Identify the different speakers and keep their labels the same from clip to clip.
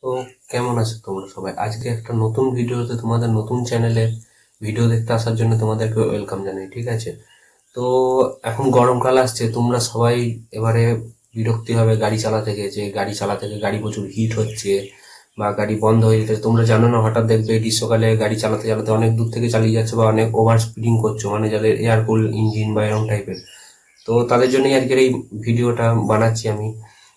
Speaker 1: তো কেমন আছো তোমরা সবাই? আজকে একটা নতুন ভিডিওতে তোমাদের নতুন চ্যানেলে ভিডিও দেখতে আসার জন্য তোমাদেরকে ওয়েলকাম জানাই। ঠিক আছে? তো এখন গরমকাল আসছে, তোমরা সবাই এবারে বিরক্তি হবে গাড়ি চালাতে গিয়ে, যে গাড়ি চালাতে গিয়ে গাড়ি প্রচুর হিট হচ্ছে বা গাড়ি বন্ধ হয়ে যেতে। তোমরা জানো না, হঠাৎ দেখবে গ্রীষ্মকালে গাড়ি চালাতে চালাতে অনেক দূর থেকে চালিয়ে যাচ্ছে বা অনেক ওভার স্পিডিং করছো, মানে যাদের এয়ার কুল ইঞ্জিন বা এরকম টাইপের। তো তাদের জন্যই আজকের এই ভিডিওটা বানাচ্ছি আমি।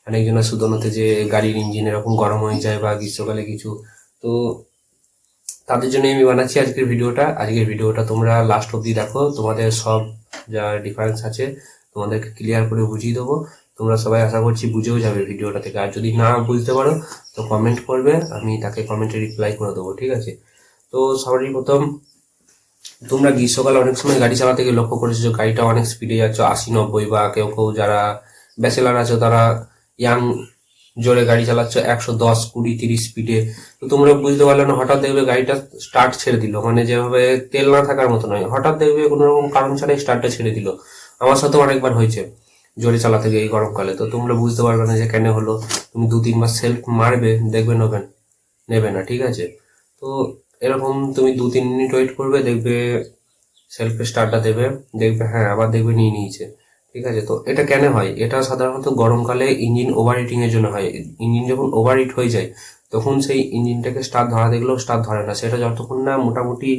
Speaker 1: অনেকজনের শুধুমাত্র যে গাড়ির ইঞ্জিন এরকম গরম হয়ে যায় বা গ্রীষ্মকালে কিছু, তো তাদের জন্য আমি বানাচ্ছি আজকের ভিডিওটা তোমরা লাস্ট অবধি দেখো, তোমাদের সব যা ডিফারেন্স আছে তোমাদেরকে ক্লিয়ার করে বুঝিয়ে দেবো। তোমরা সবাই আশা করছি বুঝেও যাবে ভিডিওটা থেকে, আর যদি না বুঝতে পারো তো কমেন্ট করবে, আমি তাকে কমেন্টে রিপ্লাই করে দেবো। ঠিক আছে? তো সবারই প্রথম, তোমরা গ্রীষ্মকালে অনেক সময় গাড়ি চালাতে গিয়ে লক্ষ্য করেছো যে গাড়িটা অনেক স্পিডে যাচ্ছে, 80 90, বা কেউ কেউ যারা ব্যাচেলার আছো তারা ইয়াং জোরে গাড়ি চালাচ্ছ 110 20 30 স্পিডে। তো তোমরা বুঝতে পারলে না, হঠাৎ দেখবে গাড়িটা স্টার্ট ছেড়ে দিল, মানে যেভাবে তেল না থাকার মতো নয়, হঠাৎ দেখবে কোনো রকম কারণ ছাড়াই স্টার্টটা ছেড়ে দিল। আমার সাথেও অনেকবার হয়েছে জোরে চালাতে গিয়ে এই গরমকালে। তো তোমরা বুঝতে পারবে না যে কেন হলো। তুমি 2 3 বার সেলফ মারবে, দেখবে নেবে না। ঠিক আছে? তো এরকম তুমি 2 3 মিনিট ওয়েট করবে, দেখবে সেলফে স্টার্টটা দেবে, দেখবে হ্যাঁ আবার দেখবে নিয়ে নিয়েছে। ঠিক আছে? তো এটা কেন হয়? এটা সাধারণত গরমকালে ইঞ্জিন ওভার হিটিং এর জন্য হয়। ইঞ্জিন যখন ওভার হিট হয়ে যায় তখন সেই ইঞ্জিনটাকে স্টার্ট ধরা দেখলেও স্টার্ট ধরে না, সেটা যতক্ষণ না মোটামুটি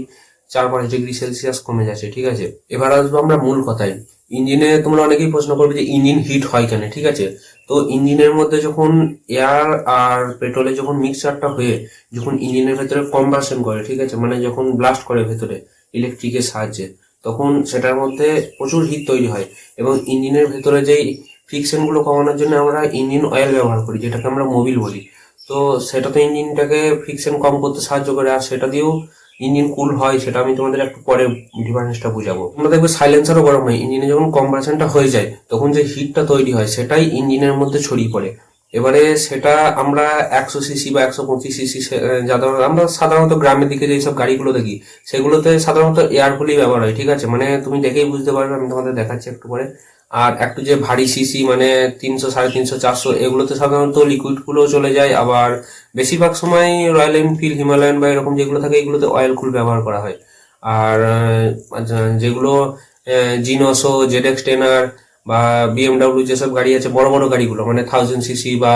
Speaker 1: 4 5 ডিগ্রি সেলসিয়াস কমে যাচ্ছে। ঠিক আছে? এবার আসবো আমরা মূল কথায়। ইঞ্জিনে তোমরা অনেকেই প্রশ্ন করবে যে ইঞ্জিন হিট হয় কেন। ঠিক আছে? তো ইঞ্জিনের মধ্যে যখন এয়ার আর পেট্রোলে যখন মিক্সচারটা হয়ে যখন ইঞ্জিনের ভেতরে কম্বাসন করে, ঠিক আছে, মানে যখন ব্লাস্ট করে ভেতরে ইলেকট্রিকের সাহায্যে, তখন সেটার মধ্যে প্রচুর হিট তৈরি হয়। এবং ইঞ্জিনের ভেতরে যেই ফ্রিকশন গুলো কমানোর জন্য আমরা ইঞ্জিন অয়েল ব্যবহার করি, যেটাকে আমরা মোবিল বলি। তো সেটা তো ইঞ্জিনটাকে ফ্রিকশন কম করতে সাহায্য করে, আর সেটা দিয়েও ইঞ্জিন কুল হয়। সেটা আমি তোমাদের একটু পরে ডিফারেন্সটা বুঝাবো। তোমরা দেখবে সাইলেন্সারও গরম হয়, ইঞ্জিনে যখন কম্প্রেশনটা হয়ে যায় তখন যে হিটটা তৈরি হয় সেটাই ইঞ্জিনের মধ্যে ছড়িয়ে পড়ে। এবারে সেটা আমরা 100 সিসি বা 125 সিসি, আমরা সাধারণত গ্রামের দিকে যেসব গাড়িগুলো দেখি সেগুলোতে সাধারণত এয়ার কুলই ব্যবহার হয়। ঠিক আছে? মানে তুমি দেখেই বুঝতে পারবে, আমি তোমাদের দেখাচ্ছি একটু পরে। আর একটু যে ভারী সিসি মানে 300 350 400, এগুলোতে সাধারণত লিকুইড কুলও চলে যায়। আবার বেশিরভাগ সময় রয়্যাল এনফিল্ড, হিমালয়ান বা এরকম যেগুলো থাকে এগুলোতে অয়েল কুল ব্যবহার করা হয়। আর যেগুলো জিনোসো, জেডএক্স 10R বা বিএমডাব্লিউ যেসব গাড়ি আছে, বড় বড় গাড়িগুলো মানে 1000 সিসি বা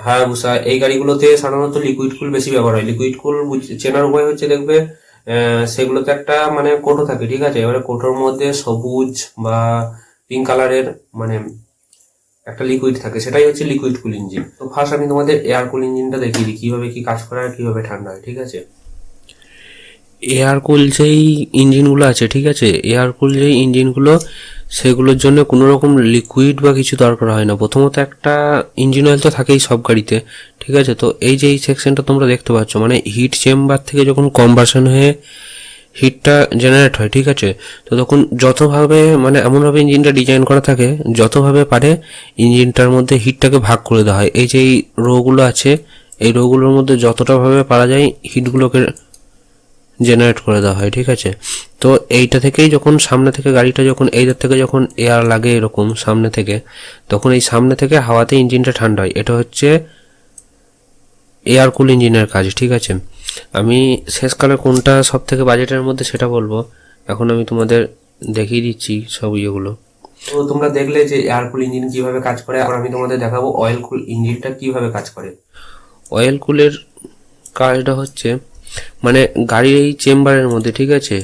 Speaker 1: হায়াবুসা, এই গাড়িগুলোতে সাধারণত লিকুইড কুল বেশি ব্যবহার হয়। লিকুইড কুল চেনার উপায় হচ্ছে, দেখবে সেগুলোতে একটা মানে কোটো থাকে। ঠিক আছে? এবারে কোটোর মধ্যে সবুজ বা পিঙ্ক কালারের মানে একটা লিকুইড থাকে, সেটাই হচ্ছে লিকুইড কুল ইঞ্জিন। তো ফার্স্ট আমি তোমাদের এয়ার কুল ইঞ্জিনটা দেখিয়ে দিই কিভাবে কি কাজ করে আর কিভাবে ঠান্ডা হয়। ঠিক আছে? এয়ার কুল যেই ইঞ্জিনগুলো আছে, ঠিক আছে, এয়ার কুল যেই ইঞ্জিনগুলো, সেগুলোর জন্য কোনো রকম লিকুইড বা কিছু দরকার হয় না। প্রথমত একটা ইঞ্জিন অয়েল তো থাকেই সব গাড়িতে। ঠিক আছে? তো এই যে এই সেকশনটা তোমরা দেখতে পাচ্ছ, মানে হিট চেম্বার থেকে যখন কম্বাসন হয়ে হিটটা জেনারেট হয়, ঠিক আছে, তো তখন যতভাবে মানে এমনভাবে ইঞ্জিনটা ডিজাইন করা থাকে, যতভাবে পারে ইঞ্জিনটার মধ্যে হিটটাকে ভাগ করে দেওয়া হয়। এই যে এই রোগুলো আছে, এই রোগুলোর মধ্যে যতটা ভাবে পারা যায় হিটগুলোকে জেনারেট করে দেওয়া হয়। ঠিক আছে? তো এইটা থেকেই যখন সামনে থেকে গাড়িটা যখন এইটার থেকে যখন এয়ার লাগে এরকম সামনে থেকে, তখন এই সামনে থেকে হাওয়াতে ইঞ্জিনটা ঠান্ডা হয়। এটা হচ্ছে এয়ার কুল ইঞ্জিনের কাজ। ঠিক আছে? আমি শেষকালে কোনটা সব থেকে বাজেটের মধ্যে সেটা বলবো। এখন আমি তোমাদের দেখিয়ে দিচ্ছি সব ইয়েগুলো। তো তোমরা দেখলে যে এয়ার কুল ইঞ্জিন কিভাবে কাজ করে, আর আমি তোমাদের দেখাবো অয়েল কুল ইঞ্জিনটা কিভাবে কাজ করে। অয়েল কুলের কাজটা হচ্ছে মানে গাড়ির এই চেম্বারের মধ্যে, ঠিক আছে,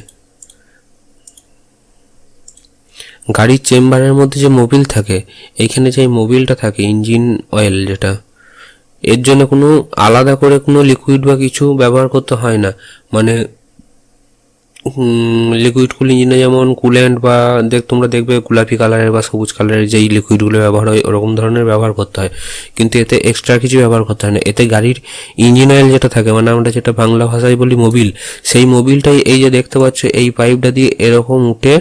Speaker 1: গাড়ির চেম্বারের মধ্যে যে মোবিল থাকে, এইখানে যে মোবিলটা থাকে ইঞ্জিন অয়েল যেটা, এর জন্য কোনো আলাদা করে কোনো লিকুইড বা কিছু ব্যবহার করতে হয় না। মানে লিকুইড কুল ইঞ্জিনে যেমন কুল্যান্ট বা তোমরা দেখবে গোলাপি কালারের বা সবুজ কালারের যেই লিকুইডগুলো ব্যবহার হয় ওরকম ধরনের ব্যবহার করতে হয়, কিন্তু এতে এক্সট্রা কিছু ব্যবহার করতে হয় না। এতে গাড়ির ইঞ্জিন অয়েল যেটা থাকে, মানে আমরা যেটা বাংলা ভাষায় বলি মোবিল, সেই মোবিলটাই এই যে দেখতে পাচ্ছ এই পাইপটা দিয়ে এরকম উঠে,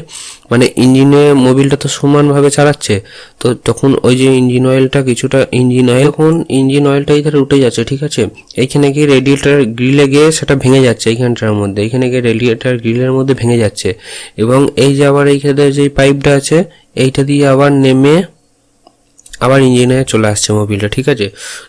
Speaker 1: মানে ইঞ্জিনে মোবিলটা তো সমানভাবে চালাচ্ছে, তো তখন ওই যে ইঞ্জিন অয়েলটা কিছুটা ইঞ্জিন অয়েল এখন ইঞ্জিন অয়েলটা ইধারে উঠে যাচ্ছে। ঠিক আছে? এইখানে গিয়ে রেডিয়েটার গ্রিলে গিয়ে সেটা ভেঙে যাচ্ছে, এইখানটার মধ্যে এইখানে গিয়ে রেডিয়েটার গ্রিলের মধ্যে ভেঙে যাচ্ছে। এবং এই যে আবার এইখানে যে পাইপটা আছে এইটা দিয়ে আবার নেমে আবার ইঞ্জিনে চলে আসছে মোবিলটা, ঠিক আছে।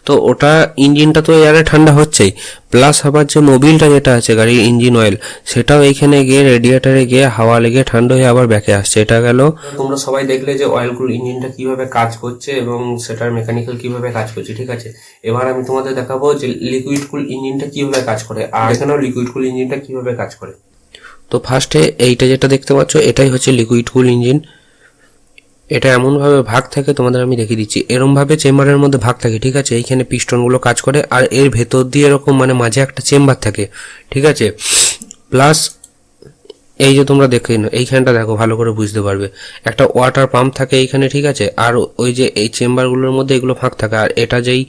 Speaker 1: তো ওটা ইঞ্জিনটা তো এয়ারে ঠান্ডা হচ্ছেই, প্লাস আবার যে মোবিলটা যেটা আছে গাড়ির ইঞ্জিন অয়েল, সেটাও এইখানে গিয়ে রেডিয়েটারে গিয়ে হাওয়া লেগে ঠান্ডা হয়ে আবার ব্যাকে আসছে। এটা গেল। তোমরা সবাই দেখলে যে অয়েল কুল ইঞ্জিনটা কিভাবে কাজ করছে এবং সেটার মেকানিক্যাল কিভাবে কাজ করছে, ঠিক আছে। এবার আমি তোমাদের দেখাবো যে লিকুইড কুল ইঞ্জিনটা কিভাবে কাজ করে, আর এখানেও লিকুইড কুল ইঞ্জিনটা কিভাবে কাজ করে। তো ফার্স্টে এইটা যেটা দেখতে পাচ্ছ এটাই হচ্ছে লিকুইড কুল ইঞ্জিন। এটা এমনভাবে ভাগ থাকে, তোমাদের আমি দেখিয়ে দিচ্ছি। এরমভাবে চেম্বারের মধ্যে ভাগ থাকে, ঠিক আছে। এইখানে পিস্টনগুলো কাজ করে, আর এর ভেতর দিয়ে এরকম মানে মাঝে একটা চেম্বার থাকে, ঠিক আছে। প্লাস এই যে তোমরা দেখে নাও, এইখানটা দেখো ভালো করে বুঝতে পারবে, একটা ওয়াটার পাম্প থাকে এইখানে, ঠিক আছে। আর ওই যে এই চেম্বারগুলোর মধ্যে এগুলো ফাঁক থাকে, আর এটা যেই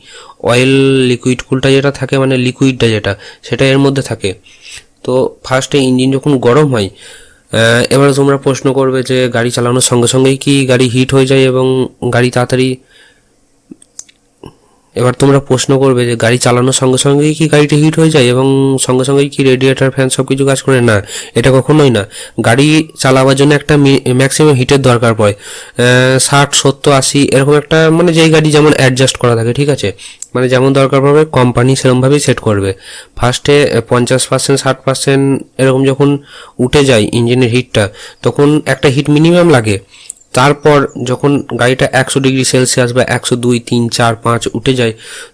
Speaker 1: অয়েল লিকুইড কুলটা যেটা থাকে মানে লিকুইডটা যেটা, সেটা এর মধ্যে থাকে। তো ফার্স্টে ইঞ্জিন যখন গরম হয়, এবারে তোমরা প্রশ্ন করবে যে গাড়ি চালানোর সঙ্গে সঙ্গেই কি গাড়ি হিট হয়ে যায় এবং গাড়ি তাড়াতাড়ি, এবার তোমরা প্রশ্ন করবে যে গাড়ি চালানোর সঙ্গে সঙ্গেই কি গাড়িটা হিট হয়ে যায় এবং সঙ্গে সঙ্গেই কি রেডিয়েটার ফ্যান সব কিছু কাজ করে? না, এটা কখনোই না। গাড়ি চালাবার জন্য একটা ম্যাক্সিমাম হিটের দরকার পড়ে, 60, 70, 80 এরকম একটা, মানে যেই গাড়ি যেমন অ্যাডজাস্ট করা থাকে, ঠিক আছে। মানে যেমন দরকার পড়বে কোম্পানি সেরকমভাবেই সেট করবে। ফার্স্টে 50%, 60% এরকম যখন উঠে যায় ইঞ্জিনের হিটটা, তখন একটা হিট মিনিমাম লাগে। তারপর যখন গাড়িটা 100°C বা 102, 3, 4, 5 উঠে যায়,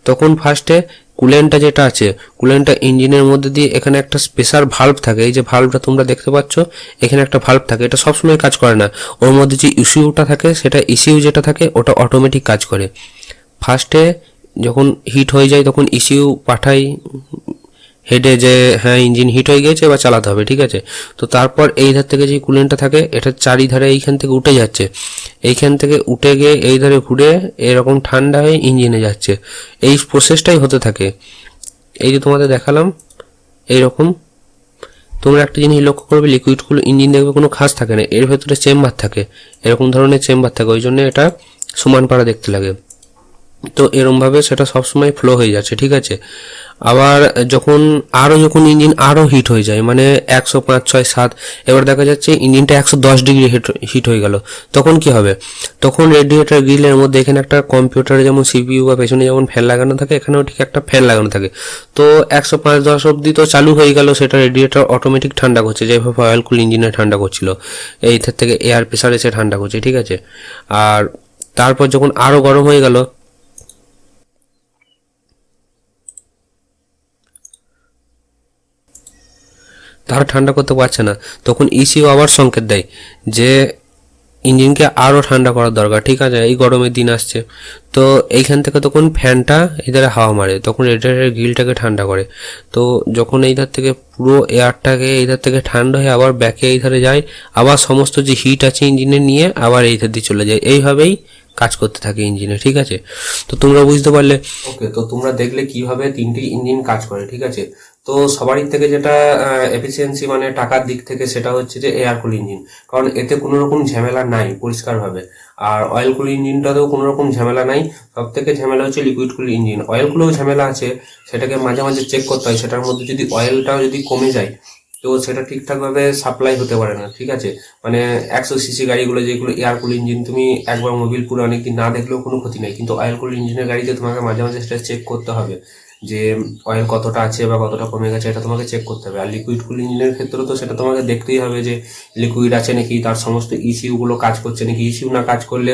Speaker 1: তখন ফার্স্টে কুলেন্টটা যেটা আছে, কুলেন্টটা ইঞ্জিনের মধ্যে দিয়ে এখানে একটা স্পেশাল ভাল্ব থাকে। এই যে ভাল্বটা তোমরা দেখতে পাচ্ছ, এখানে একটা ভাল্ব থাকে, এটা সবসময় কাজ করে না। ওর মধ্যে যে ইসিউটা থাকে, সেটা ইসিউ যেটা থাকে ওটা অটোমেটিক কাজ করে। ফার্স্টে যখন হিট হয়ে যায় তখন ইসিউ পাঠাই হেডে যে হ্যাঁ ইঞ্জিন হিট হয়ে গেছে এবার চালাতে হবে, ঠিক আছে। তো তারপর এই ধার থেকে যে কুলেন্টটা থাকে, এটা চারিধারে এইখান থেকে উঠে যাচ্ছে, এইখান থেকে উঠে গিয়ে এই ধারে ঘুরে এরকম ঠান্ডা হয়ে ইঞ্জিনে যাচ্ছে। এই প্রসেসটাই হতে থাকে। এই যে তোমাদের দেখালাম এইরকম। তোমরা একটা জিনিস লক্ষ্য করবে, লিকুইড কুল ইঞ্জিন দেখবে কোনো খাস থাকে না, এর ভেতরে চেম্বার থাকে, এরকম ধরনের চেম্বার থাকে, ওই জন্য এটা সমান পাড়া দেখতে লাগে। তো এরমভাবে সেটা সবসময় ফ্লো হয়ে যাচ্ছে, ঠিক আছে। আবার যখন ইঞ্জিন আরও হিট হয়ে যায়, মানে 105, 6, 7, এবার দেখা যাচ্ছে ইঞ্জিনটা 110° হিট হয়ে গেল, তখন কি হবে? তখন রেডিয়েটার গ্রিলের মধ্যে এখানে একটা কম্পিউটারে যেমন সিপিইউ বা পেছনে যেমন ফ্যান লাগানো থাকে, এখানেও ঠিক একটা ফ্যান লাগানো থাকে। তো 105, 10 অব্দি তো চালু হয়ে গেল, সেটা রেডিয়েটার অটোমেটিক ঠান্ডা করছে, যেভাবে অয়েল কুল ইঞ্জিনে ঠান্ডা করছিল, এই থেকে এয়ার প্রেসার এসে ঠান্ডা করছে, ঠিক আছে। আর তারপর যখন আরও গরম হয়ে গেল, তারা ঠান্ডা করতে পারছে না, তখন ইসিও আবার সংকেত দেয় যে ইঞ্জিনকে আরও ঠান্ডা করার দরকার, ঠিক আছে, এই গরমের দিন আসছে। তো এইখান থেকে তখন ফ্যানটা এধারে হাওয়া মারে, তখন রেডিয়েটারের গ্রিলটাকে ঠান্ডা করে। তো যখন এইধার থেকে পুরো এয়ারটাকে এইধার থেকে ঠান্ডা হয়ে আবার ব্যাকে এইধারে যায়, আবার সমস্ত যে হিট আছে ইঞ্জিনে নিয়ে আবার এইধার দিয়ে চলে যায়, এইভাবেই কাজ করতে থাকে ইঞ্জিনে, ঠিক আছে। তো তোমরা বুঝতে পারলে। ওকে, তো তোমরা দেখলে কিভাবে তিনটি ইঞ্জিন কাজ করে, ঠিক আছে। তো সবারই থেকে যেটা এফিসিয়েন্সি মানে টাকার দিক থেকে, সেটা হচ্ছে যে এয়ার কুল ইঞ্জিন, কারণ এতে কোনো রকম ঝামেলা নাই পরিষ্কারভাবে। আর অয়েল কুল ইঞ্জিনটাতেও কোনো রকম ঝামেলা নাই, সব থেকে ঝামেলা হচ্ছে লিকুইড কুল ইঞ্জিন। অয়েল কুলেও ঝামেলা আছে, সেটাকে মাঝে মাঝে চেক করতে হয়, সেটার মধ্যে যদি অয়েলটাও যদি কমে যায় তো সেটা ঠিকঠাকভাবে সাপ্লাই হতে পারে না, ঠিক আছে। মানে 100cc গাড়িগুলো যেগুলো এয়ার কুল ইঞ্জিন, তুমি একবার মোবিল পুরো অনেকদিন না দেখলেও কোনো ক্ষতি নেই, কিন্তু অয়েল কুল ইঞ্জিনের গাড়িতে তোমাকে মাঝে মাঝে সেটা চেক করতে হবে যে অয়েল কতটা আছে বা কতটা কমে গেছে, এটা তোমাকে চেক করতে হবে। আর লিকুইড কুল ইঞ্জিনের ক্ষেত্রে তো সেটা তোমাকে দেখতেই হবে যে লিকুইড আছে নাকি, তার সমস্ত ইসিউ গুলো কাজ করছে নাকি। ইসিউ না কাজ করলে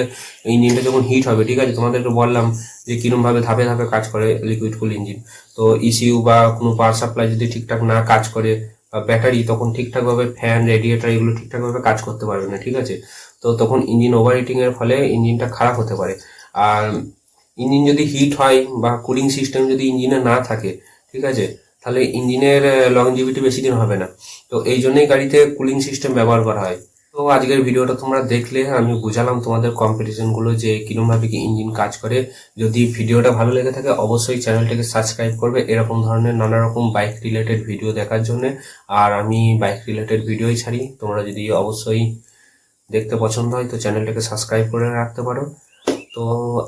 Speaker 1: ইঞ্জিনটা যখন হিট হবে, ঠিক আছে, তোমাদেরকে বললাম যে কিরম ভাবে ধাপে ধাপে কাজ করে লিকুইড কুল ইঞ্জিন। তো ইসিউ বা কোনো পাওয়ার সাপ্লাই যদি ঠিকঠাক না কাজ করে বা ব্যাটারি, তখন ঠিকঠাক ভাবে ফ্যান রেডিয়েটার এগুলো ঠিকঠাক ভাবে কাজ করতে পারবে না, ঠিক আছে। তো তখন ইঞ্জিন ওভার হিটিং এর ফলে ইঞ্জিনটা খারাপ হতে পারে। আর ইঞ্জিন যদি হিট হয় বা কুলিং সিস্টেম যদি ইঞ্জিনে না থাকে, ঠিক আছে, তাহলে ইঞ্জিনের লংজিভিটি বেশি দিন হবে না। তো এই জন্যই গাড়িতে কুলিং সিস্টেম ব্যবহার করা হয়। তো আজকের ভিডিওটা তোমরা দেখলে, আমি বুঝালাম তোমাদের কম্পিটিশন গুলো যে কিরম ভাবে কি ইঞ্জিন কাজ করে। যদি ভিডিওটা ভালো লেগে থাকে অবশ্যই চ্যানেলটাকে সাবস্ক্রাইব করবে এরকম ধরনের নানা রকম বাইক রিলেটেড ভিডিও দেখার জন্য। আর আমি বাইক রিলেটেড ভিডিওই ছাড়ি, তোমরা যদি অবশ্যই দেখতে পছন্দ হয় তো চ্যানেলটাকে সাবস্ক্রাইব করে রাখতে পারো। তো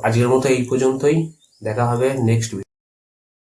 Speaker 1: আজকের মতো এই পর্যন্তই, দেখা হবে নেক্সট ভিডিও।